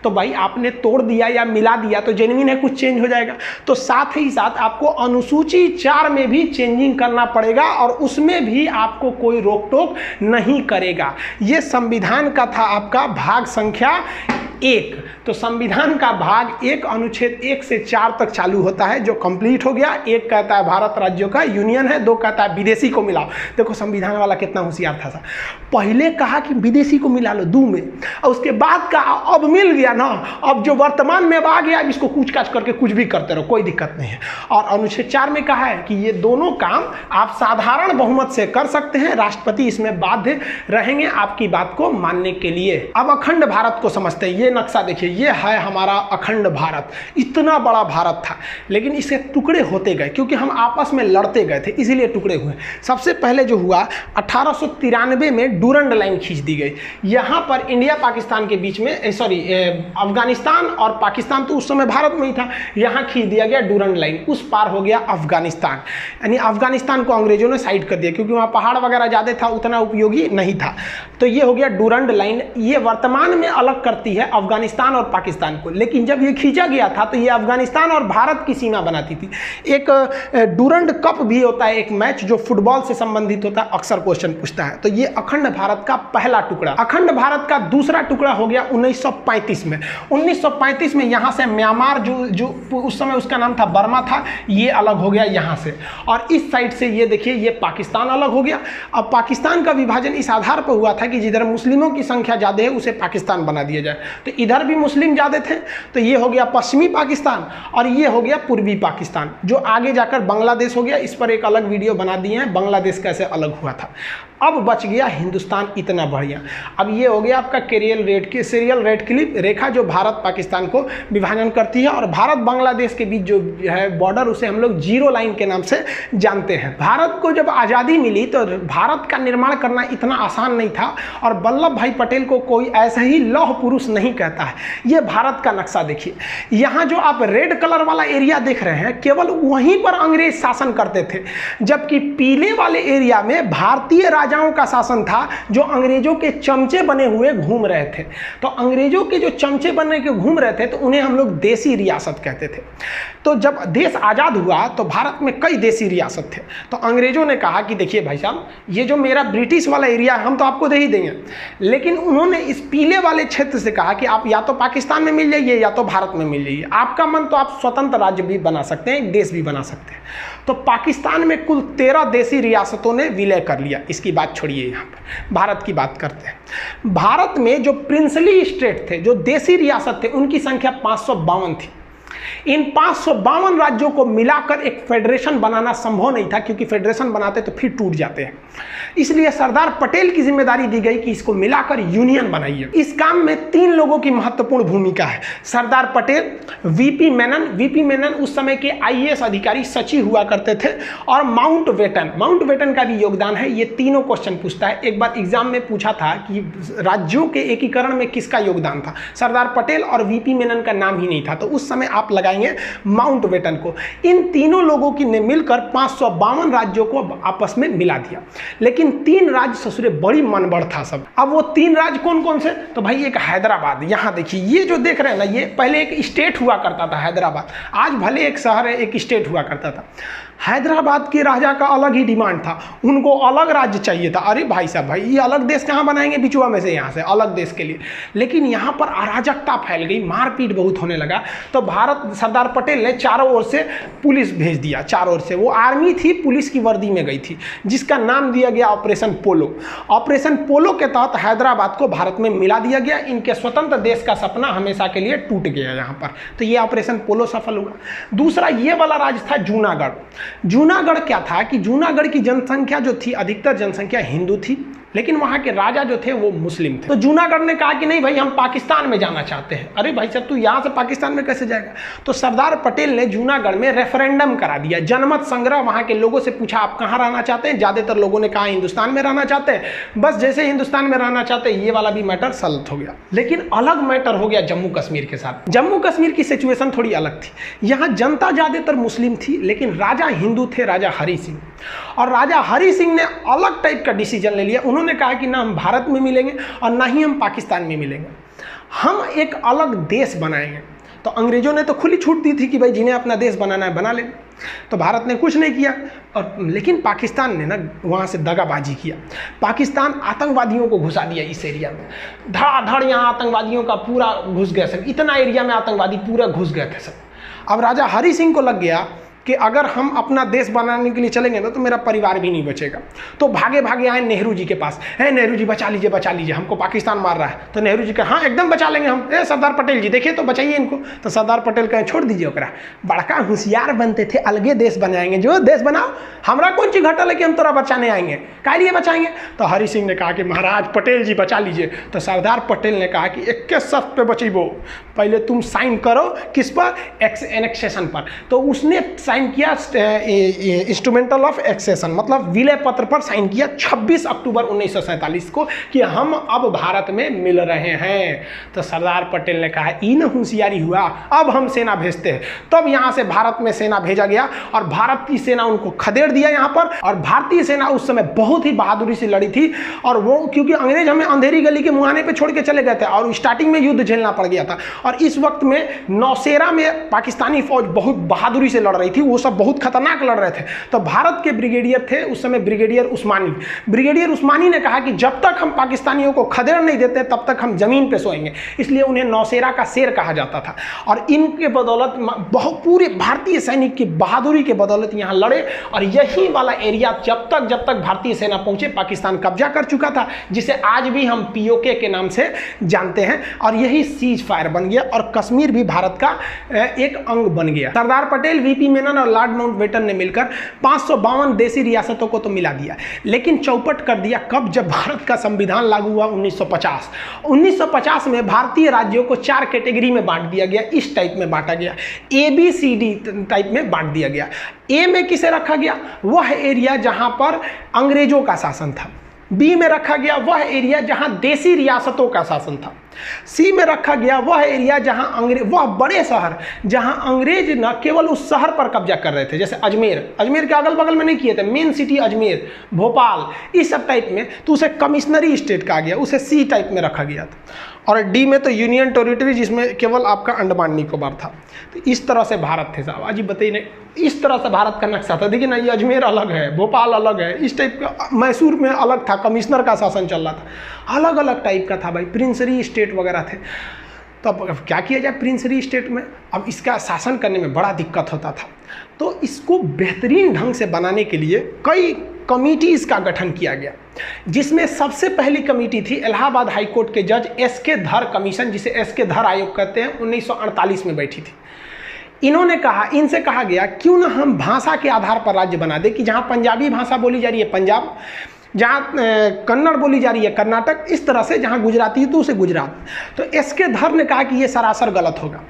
तो भाई आपने तोड़ दिया या मिला दिया तो जेन्युइन है, कुछ चेंज हो जाएगा। तो साथ ही साथ आपको अनुसूची 4 में भी चेंजिंग करना पड़ेगा और उसमें भी आपको कोई रोक टोक नहीं करेगा। ये संविधान का था आपका भाग संख्या 1। तो संविधान का भाग 1 अनुच्छेद 1 से 4 तक चालू होता है, जो कंप्लीट हो गया। 1 कहता है भारत राज्यों का यूनियन है, 2 कहता है विदेशी को मिलाओ। देखो संविधान वाला कितना होशियार था। पहले कहा कि विदेशी को मिला लो 2 में, और उसके बाद कहा अब मिल गया ना, अब जो वर्तमान में अब आ गया इसको कूच काच करके कुछ भी करते रहो, कोई दिक्कत नहीं है। और अनुच्छेद 4 में कहा है कि ये दोनों काम आप साधारण बहुमत से कर सकते हैं, राष्ट्रपति इसमें बाध्य रहेंगे आपकी बात को मानने के लिए। अब अखंड भारत को समझते हैं। ये नक्शा देखिए, ये है हमारा अखंड भारत। इतना बड़ा भारत था, लेकिन इसके टुकड़े होते गए क्योंकि हम आपस में लड़ते गए थे, इसीलिए टुकड़े हुए। सबसे पहले जो हुआ 1893 में डूरंड लाइन खींच दी गई। यहाँ पर इंडिया पाकिस्तान के बीच में अफगानिस्तान और पाकिस्तान तो उस समय भारत में ही था, यहाँ खींच दिया गया डूरंड लाइन। उस पार हो गया अफगानिस्तान, यानी अफगानिस्तान को अंग्रेजों ने साइड कर दिया क्योंकि वहाँ पहाड़ वगैरह ज़्यादा था, उतना उपयोगी नहीं था। तो ये हो गया डूरंड लाइन। ये वर्तमान में अलग करती है अफगानिस्तान और पाकिस्तान को। लेकिन जब ये खींचा गया था तो ये अफगानिस्तान और भारत की सीमा बनाती थी। एक डूरंड कप भी होता है, एक मैच जो फुटबॉल से संबंधित होता है, अक्सर क्वेश्चन पूछता है। तो ये अखंड भारत का पहला टुकड़ा। अखंड भारत का दूसरा टुकड़ा हो गया 1935 में। 1935 में यहाँ से म्यांमार जो उस समय उसका नाम था बर्मा था, ये अलग हो गया यहाँ से। और इस साइड से ये देखिए ये पाकिस्तान अलग हो गया। अब पाकिस्तान का विभाजन इस आधार पर हुआ था कि जिधर मुस्लिमों की संख्या ज़्यादा है उसे पाकिस्तान बना दिया जाए। तो इधर भी मुस्लिम ज़्यादा थे तो ये हो गया पश्चिमी पाकिस्तान और ये हो गया पूर्वी पाकिस्तान, जो आगे जाकर बांग्लादेश हो गया। इस पर एक अलग वीडियो बना दिए हैं, बांग्लादेश कैसे अलग हुआ था। अब बच गया हिंदुस्तान, इतना बढ़िया। अब ये हो गया आपका सीरियल रेड क्लिप रेखा जो भारत पाकिस्तान को विभाजन करती है। और भारत बांग्लादेश के बीच जो है बॉर्डर, उसे हम लोग जीरो लाइन के नाम से जानते हैं। भारत को जब आज़ादी मिली तो भारत का निर्माण करना इतना आसान नहीं था और वल्लभ भाई पटेल को कोई ऐसा ही लौह पुरुष नहीं कहता है। ये भारत का नक्शा देखिए, यहाँ जो आप रेड कलर वाला एरिया देख रहे हैं, केवल वहीं पर अंग्रेज शासन करते थे, जबकि पीले वाले एरिया में भारतीय राजाओं का शासन था जो अंग्रेजों के चमचे बने हुए घूम रहे थे। तो अंग्रेजों के जो चमचे बने के घूम रहे थे तो उन्हें हम लोग देसी रियासत कहते थे। तो जब देश आज़ाद हुआ तो भारत में कई देसी रियासत थे। तो अंग्रेजों ने कहा कि देखिए भाई साहब, ये जो मेरा ब्रिटिश वाला एरिया है हम तो आपको दे ही देंगे, लेकिन उन्होंने इस पीले वाले क्षेत्र से कहा कि आप या तो पाकिस्तान में मिल जाइए या तो भारत में मिल जाइए, आपका मन तो आप स्वतंत्र राज्य भी बना सकते हैं, एक देश भी बना सकते हैं। तो पाकिस्तान में कुल 13 देसी रियासतों ने विलय कर लिया। इसकी बात छोड़िए, यहाँ पर भारत की बात करते हैं। भारत में जो प्रिंसली स्टेट थे, जो देसी रियासत थे, उनकी संख्या 552 थी। इन 552 राज्यों को मिलाकर एक फेडरेशन बनाना संभव नहीं था, क्योंकि फेडरेशन बनाते तो फिर टूट जाते हैं। इसलिए सरदार पटेल की जिम्मेदारी दी गई कि इसको मिलाकर यूनियन बनाइए। इस काम में 3 लोगों की महत्वपूर्ण भूमिका है। सरदार पटेल, वीपी मेनन उस समय के आईएएस अधिकारी सचिव हुआ करते थे, और माउंटबेटन का भी योगदान है। ये तीनों क्वेश्चन पूछता है। एक बार एग्जाम में पूछा था कि राज्यों के एकीकरण में किसका योगदान था, सरदार पटेल और वीपी मेनन का नाम ही नहीं था, तो उस समय आप लगाएंगे माउंटबेटन को। इन तीनों लोगों की ने मिलकर 552 राज्यों को आपस में मिला दिया। लेकिन 3 राज्य ससुरे बड़ी मनबड़ था सब। अब वो 3 राज्य कौन कौन से, तो भाई एक हैदराबाद, यहाँ देखिए ये जो देख रहे हैं ना, ये पहले एक स्टेट हुआ करता था हैदराबाद, आज भले एक शहर है, एक स्टेट हुआ करता था। हैदराबाद के राजा का अलग ही डिमांड था, उनको अलग राज्य चाहिए था। अरे भाई साहब, भाई ये अलग देश कहाँ बनाएंगे बिचुआ में से, यहाँ से अलग देश के लिए। लेकिन यहाँ पर अराजकता फैल गई, मारपीट बहुत होने लगा। तो सरदार पटेल ने चारों ओर से पुलिस भेज दिया। चारों ओर से वो आर्मी थी, पुलिस की वर्दी में गई थी, जिसका नाम दिया गया ऑपरेशन पोलो। ऑपरेशन पोलो के तहत हैदराबाद को भारत में मिला दिया गया। इनके स्वतंत्र देश का सपना हमेशा के लिए टूट गया यहाँ पर। तो ये ऑपरेशन पोलो सफल हुआ। दूसरा ये वाला राज्य था जूनागढ़। जूनागढ़ क्या था कि जूनागढ़ की जनसंख्या जो थी, अधिकतर जनसंख्या हिंदू थी, लेकिन वहाँ के राजा जो थे वो मुस्लिम थे। तो जूनागढ़ ने कहा कि नहीं भाई, हम पाकिस्तान में जाना चाहते हैं। अरे भाई साहब, तू यहाँ से पाकिस्तान में कैसे जाएगा। तो सरदार पटेल ने जूनागढ़ में रेफरेंडम करा दिया, जनमत संग्रह। वहाँ के लोगों से पूछा आप कहाँ रहना चाहते हैं। ज़्यादातर लोगों ने कहा हिंदुस्तान में रहना चाहते हैं। बस जैसे हिंदुस्तान में रहना चाहते हैं, ये वाला भी मैटर सॉल्व हो गया। लेकिन अलग मैटर हो गया जम्मू कश्मीर के साथ। जम्मू कश्मीर की सिचुएशन थोड़ी अलग थी। यहाँ जनता ज़्यादातर मुस्लिम थी, लेकिन राजा हिंदू थे, राजा हरि सिंह। और राजा हरि सिंह ने अलग टाइप का डिसीजन ले लिया। उन्होंने कहा कि ना हम भारत में मिलेंगे और ना ही हम पाकिस्तान में मिलेंगे, हम एक अलग देश बनाएंगे। तो अंग्रेजों ने तो खुली छूट दी थी कि भाई जिन्हें अपना देश बनाना है बना लें। तो भारत ने कुछ नहीं किया, और लेकिन पाकिस्तान ने ना वहाँ से दगाबाजी किया। पाकिस्तान आतंकवादियों को घुसा दिया इस एरिया में, धड़ाधड़ यहाँ आतंकवादियों का पूरा घुस गया सब। इतना एरिया में आतंकवादी पूरा घुस गए थे सब। अब राजा हरि सिंह को लग गया कि अगर हम अपना देश बनाने के लिए चलेंगे ना तो मेरा परिवार भी नहीं बचेगा। तो भागे भागे आए नेहरू जी के पास, है नेहरू जी बचा लीजिए, हमको पाकिस्तान मार रहा है। तो नेहरू जी कहा हाँ एकदम बचा लेंगे हम। सरदार पटेल जी देखिए तो बचाइए इनको। तो सरदार पटेल कहे छोड़ दीजिए ओकरा, बड़का होशियार बनते थे, अलगे देश बनाएंगे, जो देश बनाओ, हमरा कौन चीज घटल है कि हम तोरा बचाने आएंगे, काहे लिए बचाएंगे। तो हरि सिंह ने कहा कि महाराज पटेल जी बचा लीजिए। तो सरदार पटेल ने कहा कि 21 शर्त पे बचीबो, पहले तुम साइन करो किस पर, एनेक्सेशन पर। तो उसने साइन किया इंस्ट्रूमेंटल ऑफ एक्सेशन, मतलब विलय पत्र पर साइन किया 26 अक्टूबर 1947 को कि हम अब भारत में मिल रहे हैं। तो सरदार पटेल ने कहा इन होशियारी हुआ, अब हम सेना भेजते हैं। तब यहाँ से भारत में सेना भेजा गया और भारत की सेना उनको खदेड़ दिया यहाँ पर। और भारतीय सेना उस समय बहुत ही बहादुरी से लड़ी थी, और वो क्योंकि अंग्रेज हमें अंधेरी गली के मुहाने पे छोड़ के चले गए थे और स्टार्टिंग में युद्ध झेलना पड़ गया था। और इस वक्त में नौशेरा में पाकिस्तानी फौज बहुत बहादुरी से लड़ रही थी, वो सब बहुत खतरनाक लड़ रहे थे। तो भारत के ब्रिगेडियर थे उस समय ब्रिगेडियर उस्मानी। ब्रिगेडियर उस्मानी ने कहा कि जब तक हम पाकिस्तानियों को खदेड़ नहीं देते तब तक हम जमीन पे सोएंगे, इसलिए उन्हें नौशेरा का शेर कहा जाता था। और इनके बदौलत बहुत पूरे भारतीय सैनिक की बहादुरी के बदौलत यहाँ लड़े। और यही वाला एरिया जब तक भारतीय सेना पहुंचे पाकिस्तान कब्जा कर चुका था, जिसे आज भी हम पीओके के नाम से जानते हैं। और यही सीज फायर बन गया और कश्मीर भी भारत का एक अंग बन गया। सरदार पटेल, वीपी मेनन और लॉर्ड माउंटबेटन ने मिलकर 552 देसी रियासतों को तो मिला दिया, लेकिन चौपट कर दिया कब? जब भारत का संविधान लागू हुआ 1950। 1950 में भारतीय राज्यों को 4 कैटेगरी में बांट दिया गया, इस टाइप में बांटा गया, ABCD टाइप में बांट दिया गया। ए में किसे रखा गया? वह एरिया जहां पर अंग्रेजों का शासन था। बी में रखा गया वह एरिया जहां देसी रियासतों का शासन था। सी में रखा गया वह एरिया जहां वह बड़े शहर जहां अंग्रेज न केवल उस शहर पर कब्जा कर रहे थे, जैसे अजमेर के अगल बगल में नहीं किए थे, मेन सिटी अजमेर, भोपाल, इस सब टाइप में, तो उसे कमिश्नरी स्टेट कहा गया, उसे सी टाइप में रखा गया था। और डी में तो यूनियन टेरिटरी, जिसमें केवल आपका अंडमान निकोबार था। तो इस तरह से भारत थे साहब। अजी बताइए, इस तरह से भारत का नक्शा था। देखिए ना, ये अजमेर अलग है, भोपाल अलग है, इस टाइप का। मैसूर में अलग था, कमिश्नर का शासन चल रहा था, अलग अलग टाइप का था भाई, प्रिंसरी स्टेट वगैरह थे। तो अब क्या किया जाए प्रिंसरी स्टेट में? अब इसका शासन करने में बड़ा दिक्कत होता था, तो इसको बेहतरीन ढंग से बनाने के लिए कई कमिटीज का गठन किया गया, जिसमें सबसे पहली कमेटी थी इलाहाबाद हाई कोर्ट के जज एसके धर कमीशन, जिसे एसके धर आयोग कहते हैं, 1948 में बैठी थी। इनसे कहा गया क्यों ना हम भाषा के आधार पर राज्य बना दे, कि जहां पंजाबी भाषा बोली जा रही है पंजाब, जहाँ कन्नड़ बोली जा रही है कर्नाटक, इस तरह से जहाँ गुजराती है तो उसे गुजरात। तो एसके धर ने कहा कि ये सरासर गलत होगा।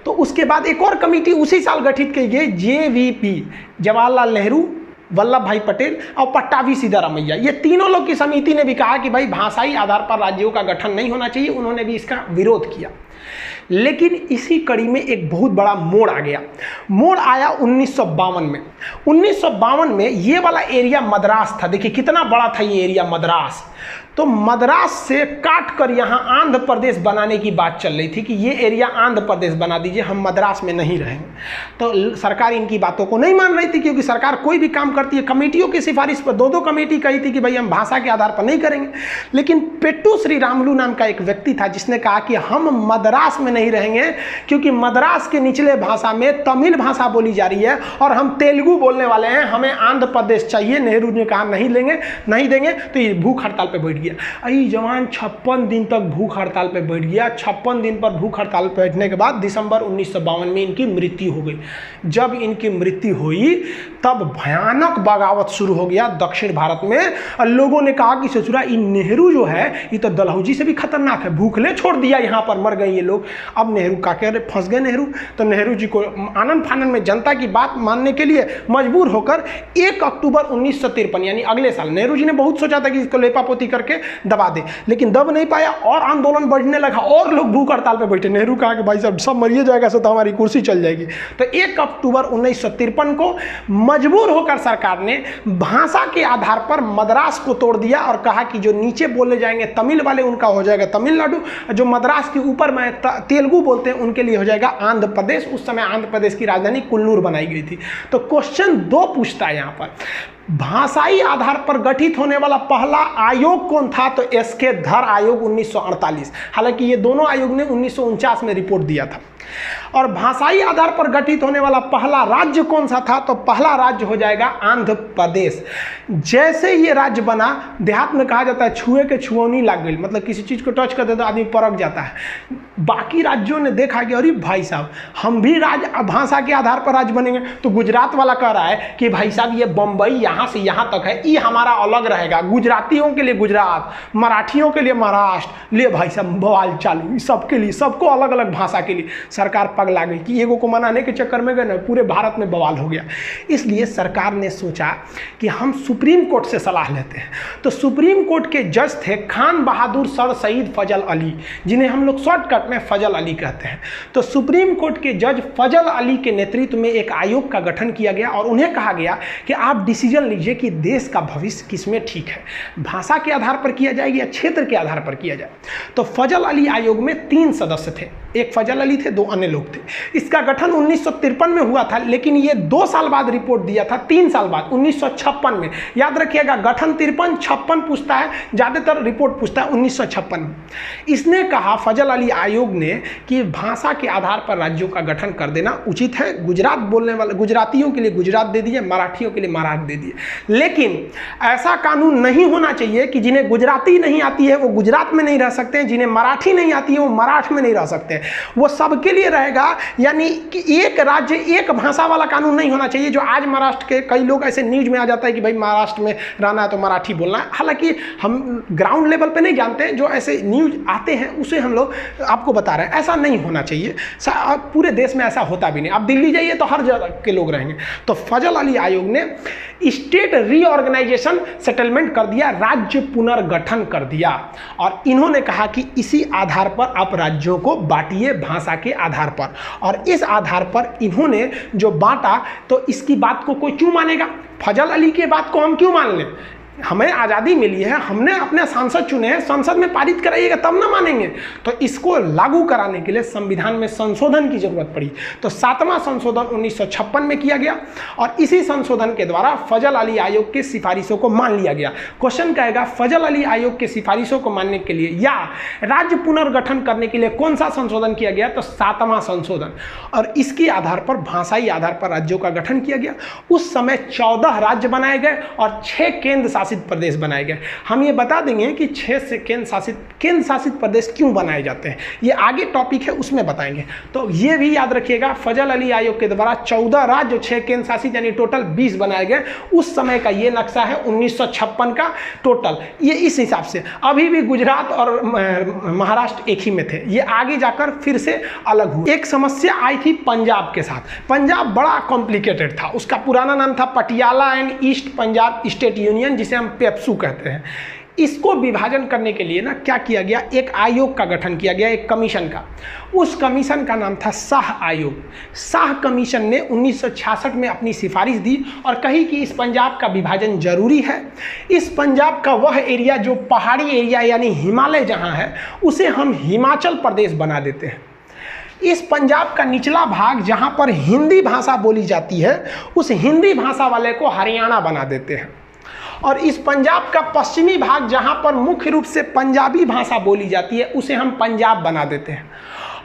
तो उसके बाद एक और कमेटी उसी साल गठित की गई, JVP, जवाहरलाल नेहरू, वल्लभ भाई पटेल और पट्टाभी सिद्धारमैया। ये तीनों लोग की समिति ने भी कहा कि भाई भाषाई आधार पर राज्यों का गठन नहीं होना चाहिए, उन्होंने भी इसका विरोध किया। लेकिन इसी कड़ी में एक बहुत बड़ा मोड़ आ गया। मोड़ आया 1952 में। 1952 में ये वाला एरिया मद्रास था। देखिए कितना बड़ा था ये एरिया मद्रास। तो मद्रास से काट कर यहाँ आंध्र प्रदेश बनाने की बात चल रही थी कि ये एरिया आंध्र प्रदेश बना दीजिए, हम मद्रास में नहीं रहेंगे। तो सरकार इनकी बातों को नहीं मान रही थी, क्योंकि सरकार कोई भी काम करती है कमेटियों की सिफारिश पर। 2 कमेटी कही थी कि भाई हम भाषा के आधार पर नहीं करेंगे। लेकिन पेट्टू श्री रामुलु नाम का एक व्यक्ति था, जिसने कहा कि हम मद्रास में नहीं रहेंगे, क्योंकि मद्रास के निचले भाषा में तमिल भाषा बोली जा रही है और हम तेलुगु बोलने वाले हैं, हमें आंध्र प्रदेश चाहिए। नेहरू ने कहा नहीं देंगे। तो ये भूख हड़ताल पर बैठ गया। अई जवान 56 दिन तक भूख हड़ताल पे बैठ गया। 56 दिन पर भूख हड़ताल पे बैठने के बाद दिसंबर 1952 में इनकी मृत्यु हो गई। जब इनकी मृत्यु हुई तब भयानक बगावत शुरू हो गया दक्षिण भारत में। और लोगों ने कहा कि ससुरा ये नेहरू जो है ये तो डलहौजी से भी खतरनाक है, भूखले छोड़ दिया, यहाँ पर मर गए ये लोग। अब नेहरू का कह रहे फंस गए नेहरू। तो नेहरू जी को आनंद फानन में जनता की बात मानने के लिए मजबूर होकर 1 अक्टूबर 1953 यानी अगले साल, नेहरू जी ने बहुत सोचा था कि इसको लेपापोती करके दबा दे, लेकिन दब नहीं पाया और आंदोलन बढ़ने लगा और लोग भूख हड़ताल पे बैठे। नेहरू कहा कि भाई साहब सब मरिए जाएगा तो हमारी कुर्सी चल जाएगी। तो 1 अक्टूबर 1953 को मजबूर होकर सरकार ने भाषा के आधार पर मद्रास को तोड़ दिया और कहा कि जो नीचे बोले जाएंगे तमिल वाले उनका हो जाएगा तमिलनाडु, जो मद्रास के ऊपर में तेलुगु बोलते हैं उनके लिए हो जाएगा आंध्र प्रदेश। उस समय आंध्र प्रदेश की राजधानी कुल्लूर बनाई गई थी। तो क्वेश्चन 2 पूछता है यहाँ पर, भाषाई आधार पर गठित होने वाला पहला आयोग कौन था? तो एसके धर आयोग 1948। हालांकि ये दोनों आयोग ने 1949 में रिपोर्ट दिया था। और भाषाई आधार पर गठित होने वाला पहला राज्य कौन सा था? तो पहला राज्य हो जाएगा आंध्र प्रदेश। जैसे ये राज्य बना, देहात में कहा जाता है छुए के छुओनी लग गई, मतलब किसी चीज को टच कर दे तो आदमी परक जाता है। बाकी राज्यों ने देखा कि अरे भाई साहब हम भी भाषा के आधार पर राज्य बनेंगे। तो गुजरात वाला कह रहा है कि भाई साहब ये बंबई यहाँ से यहाँ तक है, ये हमारा अलग रहेगा, गुजरातियों के लिए गुजरात, मराठियों के लिए महाराष्ट्र। ले भाई साहब बवाल चालू, सबके लिए, सबको अलग अलग भाषा के लिए। सरकार पगला गई कि एगो को मनाने के चक्कर में गए ना, पूरे भारत में बवाल हो गया। इसलिए सरकार ने सोचा कि हम सुप्रीम कोर्ट से सलाह लेते हैं। तो सुप्रीम कोर्ट के जज थे खान बहादुर सर सईद फजल अली, जिन्हें हम लोग शॉर्टकट में फजल अली कहते हैं। तो सुप्रीम कोर्ट के जज फजल अली के नेतृत्व में एक आयोग का गठन किया गया और उन्हें कहा गया कि आप डिसीजन लीजिए कि देश का भविष्य किसमें ठीक है, भाषा के आधार पर किया जाए या क्षेत्र के आधार पर किया जाए। तो फजल अली आयोग में 3 सदस्य थे, एक फजल अली थे, 2 अन्य लोग थे। इसका गठन 1953 में हुआ था, लेकिन ये 2 साल बाद रिपोर्ट दिया था, 3 साल बाद 1956 में। याद रखिएगा, गठन 53, 56 पूछता है, ज़्यादातर रिपोर्ट पूछता है 1956 में। इसने कहा फजल अली आयोग ने कि भाषा के आधार पर राज्यों का गठन कर देना उचित है। गुजरात बोलने वाले गुजरातियों के लिए गुजरात दे दिए, मराठियों के लिए महाराष्ट्र दे दिए। लेकिन ऐसा कानून नहीं होना चाहिए कि जिन्हें गुजराती नहीं आती है वो गुजरात में नहीं रह सकते हैं, जिन्हें मराठी नहीं आती है वो मराठ में नहीं रह सकते हैं। वो सबके लिए रहेगा, यानी कि एक राज्य एक भाषा वाला कानून नहीं होना चाहिए। जो आज महाराष्ट्र के कई लोग ऐसे न्यूज में आ जाता है कि भाई महाराष्ट्र में रहना है तो मराठी बोलना है। हालांकि हम ग्राउंड लेवल पे नहीं जानते हैं, जो ऐसे न्यूज आते हैं उसे हम लोग आपको बता रहे हैं। ऐसा नहीं होना चाहिए, पूरे देश में ऐसा होता भी नहीं। आप दिल्ली जाइए तो हर जगह के लोग रहेंगे। तो फजल अली आयोग ने स्टेट रीऑर्गेनाइजेशन सेटलमेंट कर दिया, राज्य पुनर्गठन कर दिया, और इन्होंने कहा कि इसी आधार पर आप राज्यों को बांटिए भाषा के आधार पर। और इस आधार पर इन्होंने जो बांटा, तो इसकी बात को कोई क्यों मानेगा? फजल अली के बात को हम क्यों मान लें? हमें आज़ादी मिली है, हमने अपने सांसद चुने हैं, संसद में पारित कराइएगा तब ना मानेंगे। तो इसको लागू कराने के लिए संविधान में संशोधन की जरूरत पड़ी। तो 7वां संशोधन 1956 में किया गया और इसी संशोधन के द्वारा फजल अली आयोग की सिफारिशों को मान लिया गया। क्वेश्चन कहेगा फजल अली आयोग की सिफारिशों को मानने के लिए या राज्य पुनर्गठन करने के लिए कौन सा संशोधन किया गया? तो 7वां संशोधन। और इसके आधार पर भाषाई आधार पर राज्यों का गठन किया गया। उस समय 14 राज्य बनाए गए और 6 केंद्र शासित प्रदेश बनाए गए। हम ये बता देंगे कि 6 से केंद्र शासित प्रदेश क्यों बनाए जाते हैं, ये आगे टॉपिक है उसमें बताएंगे। तो ये भी याद रखिएगा, फजल अली आयोग के द्वारा 14 राज्य, 6 केंद्र शासित, यानी टोटल 20 बनाए गए। उस समय का ये नक्शा है 1956 का टोटल। ये इस हिसाब से अभी भी गुजरात और महाराष्ट्र एक ही में थे, ये आगे जाकर फिर से अलग हुए। एक समस्या आई थी पंजाब के साथ। पंजाब बड़ा कॉम्प्लिकेटेड था, उसका पुराना नाम था Patiala and east Punjab state union, जिसे हम पेप्सू कहते हैं। इसको विभाजन करने के लिए ना क्या किया गया, एक आयोग का गठन किया गया, एक कमीशन का। उस कमीशन का नाम था शाह आयोग। शाह कमीशन ने 1966 में अपनी सिफारिश दी और कही कि इस पंजाब का विभाजन जरूरी है। इस पंजाब का वह एरिया जो पहाड़ी एरिया यानी हिमालय जहां है, उसे हम हिमाचल प्रदेश बना देते हैं। इस पंजाब का निचला भाग जहां पर हिंदी भाषा बोली जाती है, उस हिंदी भाषा वाले को हरियाणा बना देते हैं। और इस पंजाब का पश्चिमी भाग जहां पर मुख्य रूप से पंजाबी भाषा बोली जाती है, उसे हम पंजाब बना देते हैं।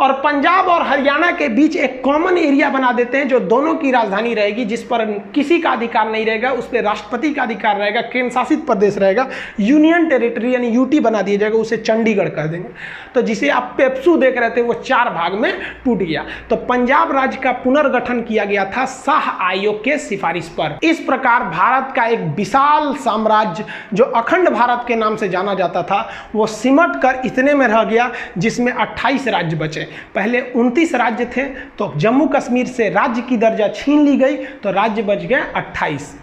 और पंजाब और हरियाणा के बीच एक कॉमन एरिया बना देते हैं जो दोनों की राजधानी रहेगी, जिस पर किसी का अधिकार नहीं रहेगा, उस पर राष्ट्रपति का अधिकार रहेगा, केंद्र शासित प्रदेश रहेगा, यूनियन टेरिटरी यानी यूटी बना दिया जाएगा, उसे चंडीगढ़ कह देंगे। तो जिसे आप पेप्सू देख रहे थे वो 4 भाग में टूट गया। तो पंजाब राज्य का पुनर्गठन किया गया था शाह आयोग के सिफारिश पर। इस प्रकार भारत का एक विशाल साम्राज्य जो अखंड भारत के नाम से जाना जाता था, वो सिमट कर इतने में रह गया जिसमें 28 राज्य बचे। पहले 29 राज्य थे, तो जम्मू कश्मीर से राज्य की दर्जा छीन ली गई, तो राज्य बच गए 28।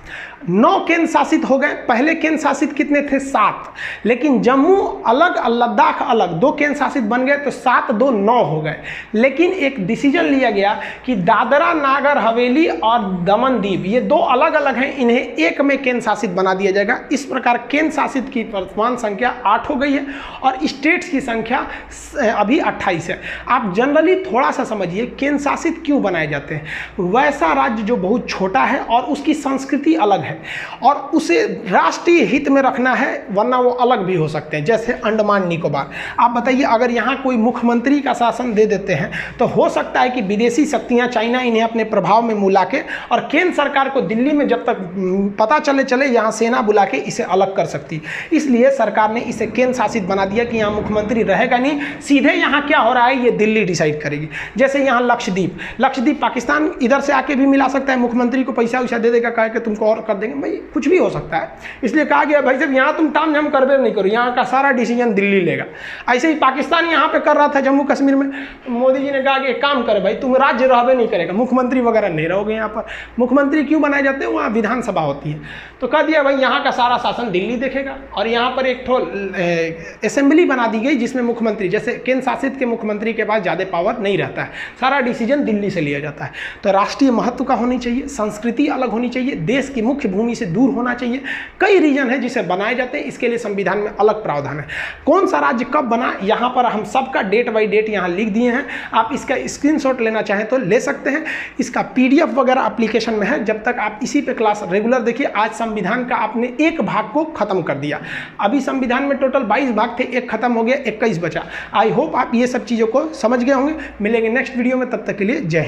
9 केंद्र शासित हो गए। पहले केंद्र शासित कितने थे? 7। लेकिन जम्मू अलग, लद्दाख अलग, 2 केंद्र शासित बन गए, तो 7 2 9 हो गए। लेकिन एक डिसीजन लिया गया कि दादरा नागर हवेली और दमन दीव, ये 2 अलग अलग हैं, इन्हें एक में केंद्र शासित बना दिया जाएगा। इस प्रकार केंद्र शासित की वर्तमान संख्या 8 हो गई है और स्टेट्स की संख्या अभी 28 है। आप जनरली थोड़ा सा समझिए केंद्र शासित क्यों बनाए जाते हैं। वैसा राज्य जो बहुत छोटा है और उसकी संस्कृति अलग है और उसे राष्ट्रीय हित में रखना है, वरना वो अलग भी हो सकते हैं, जैसे अंडमान निकोबार। आप बताइए, अगर यहाँ कोई मुख्यमंत्री का शासन दे देते हैं तो हो सकता है कि विदेशी शक्तियाँ, चाइना, इन्हें अपने प्रभाव में मिला के और केंद्र सरकार को दिल्ली में जब तक पता चले यहाँ सेना बुला के इसे अलग कर सकती। इसलिए सरकार ने इसे केंद्र शासित बना दिया कि यहाँ मुख्यमंत्री रहेगा नहीं, सीधे यहाँ क्या हो रहा है ये दिल्ली डिसाइड करेगी। जैसे यहाँ लक्षद्वीप पाकिस्तान इधर से आके भी मिला सकता है, मुख्यमंत्री को पैसा वैसा दे देगा, कहे कि तुमको और कर कर देंगे, भाई कुछ भी हो सकता है। इसलिए कहा गया भाई साहब यहाँ तुम ताम झाम करबे नहीं करो, यहाँ का सारा डिसीजन दिल्ली लेगा। ऐसे ही पाकिस्तान यहाँ पे कर रहा था जम्मू कश्मीर में, मोदी जी ने कहा कि एक काम करे भाई, तुम राज्य रहबे नहीं करेगा, मुख्यमंत्री वगैरह नहीं रहोगे यहाँ पर। मुख्यमंत्री क्यों बनाए जाते हैं, वहाँ विधानसभा होती है। तो कह दिया भाई यहाँ का सारा शासन दिल्ली देखेगा, और यहाँ पर एक ठो असेंबली बना दी गई जिसमें मुख्यमंत्री, जैसे केंद्र शासित के मुख्यमंत्री के पास ज़्यादा पावर नहीं रहता है, सारा डिसीजन दिल्ली से लिया जाता है। तो राष्ट्रीय महत्व का होनी चाहिए, संस्कृति अलग होनी चाहिए, देश की मुख्य भूमि से दूर होना चाहिए। कई रीजन है जिसे बनाए जाते हैं, इसके लिए संविधान में अलग प्रावधान है। कौन सा राज्य कब बना, यहाँ पर हम सबका डेट बाई डेट यहाँ लिख दिए हैं। आप इसका स्क्रीनशॉट लेना चाहें तो ले सकते हैं, इसका PDF वगैरह एप्लीकेशन में है। जब तक आप इसी पे क्लास रेगुलर देखिए। आज संविधान का आपने एक भाग को खत्म कर दिया, अभी संविधान में टोटल 22 भाग थे, एक खत्म हो गया, 21 बचा। आई होप आप ये सब चीज़ों को समझ गए होंगे। मिलेंगे नेक्स्ट वीडियो में, तब तक के लिए जय हिंद।